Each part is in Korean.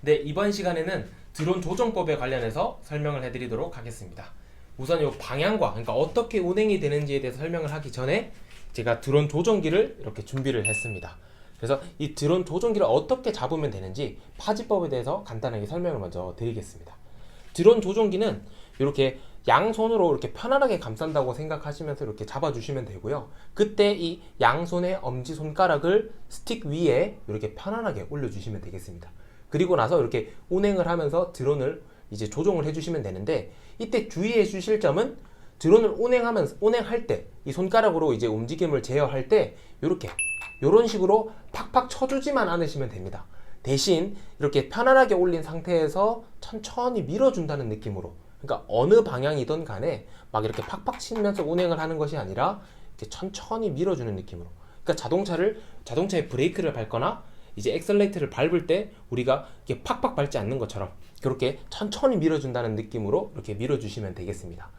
네, 이번 시간에는 드론 조종법에 관련해서 설명을 해드리도록 하겠습니다. 우선 이 방향과, 그러니까 어떻게 운행이 되는지에 대해서 설명을 하기 전에 제가 드론 조종기를 이렇게 준비를 했습니다. 그래서 이 드론 조종기를 어떻게 잡으면 되는지 파지법에 대해서 간단하게 설명을 먼저 드리겠습니다. 드론 조종기는 이렇게 양손으로 이렇게 편안하게 감싼다고 생각하시면서 이렇게 잡아주시면 되고요. 그때 이 양손의 엄지손가락을 스틱 위에 이렇게 편안하게 올려주시면 되겠습니다. 그리고 나서 이렇게 운행을 하면서 드론을 이제 조종을 해주시면 되는데, 이때 주의해 주실 점은 드론을 운행할 때 이 손가락으로 이제 움직임을 제어할 때 이런 식으로 팍팍 쳐주지만 않으시면 됩니다. 대신 이렇게 편안하게 올린 상태에서 천천히 밀어준다는 느낌으로, 그러니까 어느 방향이든 간에 막 이렇게 팍팍 치면서 운행을 하는 것이 아니라 이렇게 천천히 밀어주는 느낌으로, 그러니까 자동차의 브레이크를 밟거나 이제 엑셀레이터를 밟을 때 우리가 이렇게 팍팍 밟지 않는 것처럼 그렇게 천천히 밀어준다는 느낌으로 이렇게 밀어주시면 되겠습니다.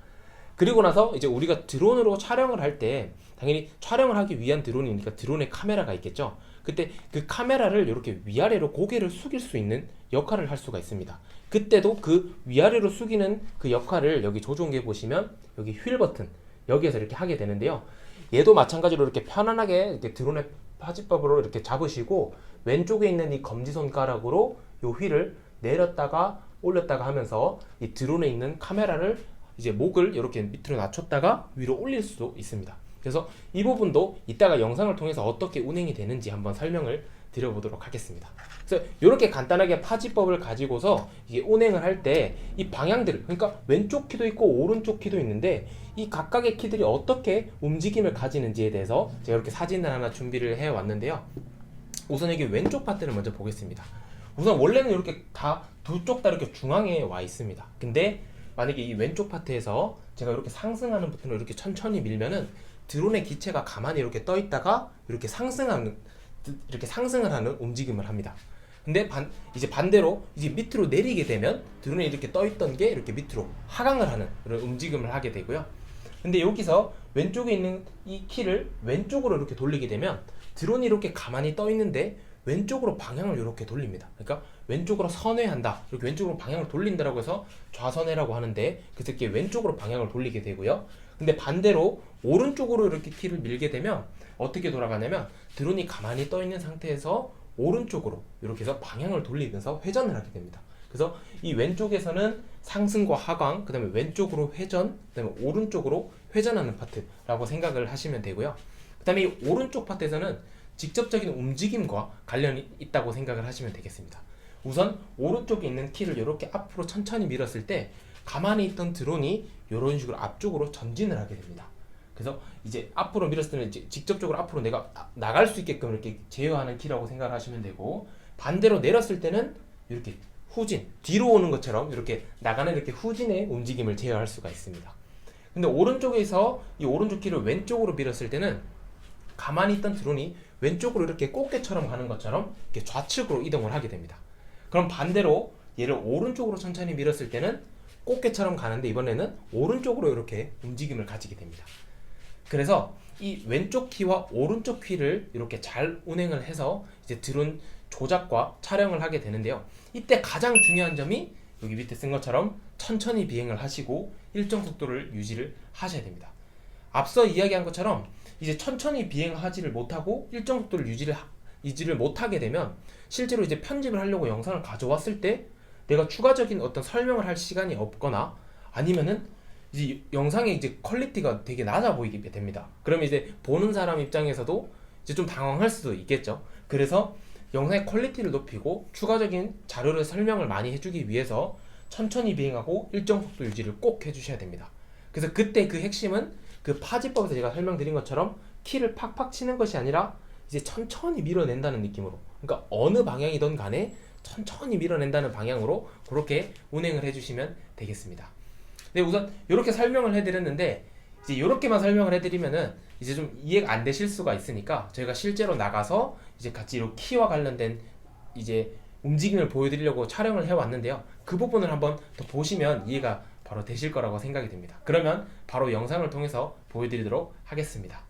그리고 나서 이제 우리가 드론으로 촬영을 할 때 당연히 촬영을 하기 위한 드론이니까 드론에 카메라가 있겠죠. 그때 그 카메라를 이렇게 위아래로 고개를 숙일 수 있는 역할을 할 수가 있습니다. 그때도 그 위아래로 숙이는 그 역할을 여기 조종기에 보시면 여기 휠 버튼 여기에서 이렇게 하게 되는데요. 얘도 마찬가지로 이렇게 편안하게 이렇게 드론의 파지법으로 이렇게 잡으시고 왼쪽에 있는 이 검지손가락으로 이 휠을 내렸다가 올렸다가 하면서 이 드론에 있는 카메라를 이제 목을 이렇게 밑으로 낮췄다가 위로 올릴 수도 있습니다. 그래서 이 부분도 이따가 영상을 통해서 어떻게 운행이 되는지 한번 설명을 드려보도록 하겠습니다. 그래서 이렇게 간단하게 파지법을 가지고서 이게 운행을 할 때 이 방향들, 그러니까 왼쪽 키도 있고 오른쪽 키도 있는데 이 각각의 키들이 어떻게 움직임을 가지는지에 대해서 제가 이렇게 사진을 하나 준비를 해 왔는데요. 우선 여기 왼쪽 파트를 먼저 보겠습니다. 우선 원래는 이렇게 다 두 쪽 다 이렇게 중앙에 와 있습니다. 근데 만약에 이 왼쪽 파트에서 제가 이렇게 상승하는 버튼을 이렇게 천천히 밀면은 드론의 기체가 가만히 이렇게 떠 있다가 이렇게 상승을 하는 움직임을 합니다. 근데 이제 반대로 이제 밑으로 내리게 되면 드론에 이렇게 떠 있던 게 이렇게 밑으로 하강을 하는 그런 움직임을 하게 되고요. 근데 여기서 왼쪽에 있는 이 키를 왼쪽으로 이렇게 돌리게 되면 드론이 이렇게 가만히 떠 있는데 왼쪽으로 방향을 이렇게 돌립니다. 그러니까 왼쪽으로 선회한다, 이렇게 왼쪽으로 방향을 돌린다라고 해서 좌선회라고 하는데, 그래서 이렇게 왼쪽으로 방향을 돌리게 되고요. 근데 반대로 오른쪽으로 이렇게 키를 밀게 되면 어떻게 돌아가냐면 드론이 가만히 떠 있는 상태에서 오른쪽으로 이렇게 해서 방향을 돌리면서 회전을 하게 됩니다. 그래서 이 왼쪽에서는 상승과 하강, 그 다음에 왼쪽으로 회전, 그 다음에 오른쪽으로 회전하는 파트라고 생각을 하시면 되고요. 그 다음에 이 오른쪽 파트에서는 직접적인 움직임과 관련이 있다고 생각을 하시면 되겠습니다. 우선 오른쪽에 있는 키를 이렇게 앞으로 천천히 밀었을 때 가만히 있던 드론이 이런 식으로 앞쪽으로 전진을 하게 됩니다. 그래서 이제 앞으로 밀었을 때는 이제 직접적으로 앞으로 내가 나갈 수 있게끔 이렇게 제어하는 키라고 생각을 하시면 되고, 반대로 내렸을 때는 이렇게 후진, 뒤로 오는 것처럼 이렇게 나가는 이렇게 후진의 움직임을 제어할 수가 있습니다. 근데 오른쪽에서 이 오른쪽 키를 왼쪽으로 밀었을 때는 가만히 있던 드론이 왼쪽으로 이렇게 꽃게처럼 가는 것처럼 이렇게 좌측으로 이동을 하게 됩니다. 그럼 반대로 얘를 오른쪽으로 천천히 밀었을 때는 꽃게처럼 가는데 이번에는 오른쪽으로 이렇게 움직임을 가지게 됩니다. 그래서 이 왼쪽 키와 오른쪽 키를 이렇게 잘 운행을 해서 이제 드론 조작과 촬영을 하게 되는데요. 이때 가장 중요한 점이 여기 밑에 쓴 것처럼 천천히 비행을 하시고 일정 속도를 유지를 하셔야 됩니다. 앞서 이야기한 것처럼 이제 천천히 비행하지를 못하고 일정 속도를 유지를 못하게 되면 실제로 이제 편집을 하려고 영상을 가져왔을 때 내가 추가적인 어떤 설명을 할 시간이 없거나 아니면은 이제 영상의 이제 퀄리티가 되게 낮아 보이게 됩니다. 그러면 이제 보는 사람 입장에서도 이제 좀 당황할 수도 있겠죠. 그래서 영상의 퀄리티를 높이고 추가적인 자료를 설명을 많이 해주기 위해서 천천히 비행하고 일정 속도 유지를 꼭 해주셔야 됩니다. 그래서 그때 그 핵심은 그 파지법에서 제가 설명드린 것처럼 키를 팍팍 치는 것이 아니라 이제 천천히 밀어낸다는 느낌으로, 그러니까 어느 방향이든 간에 천천히 밀어낸다는 방향으로 그렇게 운행을 해주시면 되겠습니다. 네, 우선 이렇게 설명을 해드렸는데 이제 이렇게만 설명을 해드리면은 이제 좀 이해가 안 되실 수가 있으니까 저희가 실제로 나가서 이제 같이 이 키와 관련된 이제 움직임을 보여드리려고 촬영을 해왔는데요. 그 부분을 한번 더 보시면 이해가 바로 되실 거라고 생각이 됩니다. 그러면 바로 영상을 통해서 보여드리도록 하겠습니다.